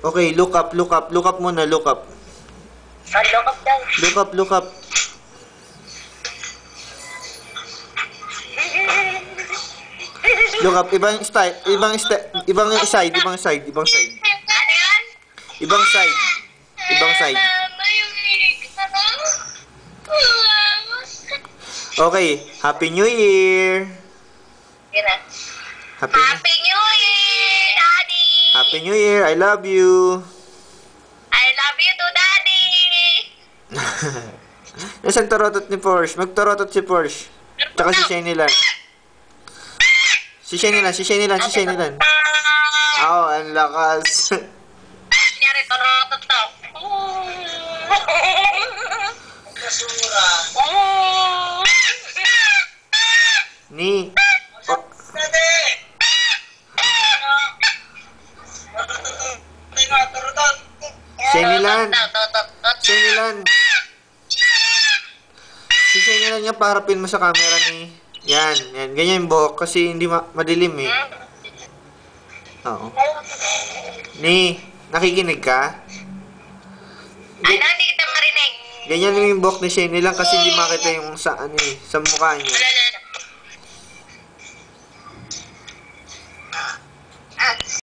Okay, look up, look up. Look up muna, look up. Look up daw. Look up, look up. Look up, ibang style, ibang side, ibang side. Ano yan? Ibang side. Ibang side. Okay, Happy New Year. Yun na. Happy New Year, Daddy! Happy New Year. I love you. I love you too, Daddy! Nasaan torotot ni Porsche? Magtorotot si Porsche. Tsaka si Shiny Lan. Si Shiny Lan. Oh, ang lakas. Nangyari, torotot to. Kasura. Ni. Oh. Shiny Lan. Shiny Lan. Si Shiny Lan niya, paharapin mo sa camera ni. Yan, yan. Ganyan yung buhok kasi hindi madilim eh. Oo. Ni, nakikinig ka? Ano, hindi kita marinig. Ganyan yung buhok ni Shiny Lan kasi hindi makita yung sa ano eh, sa mukha niya. Wala.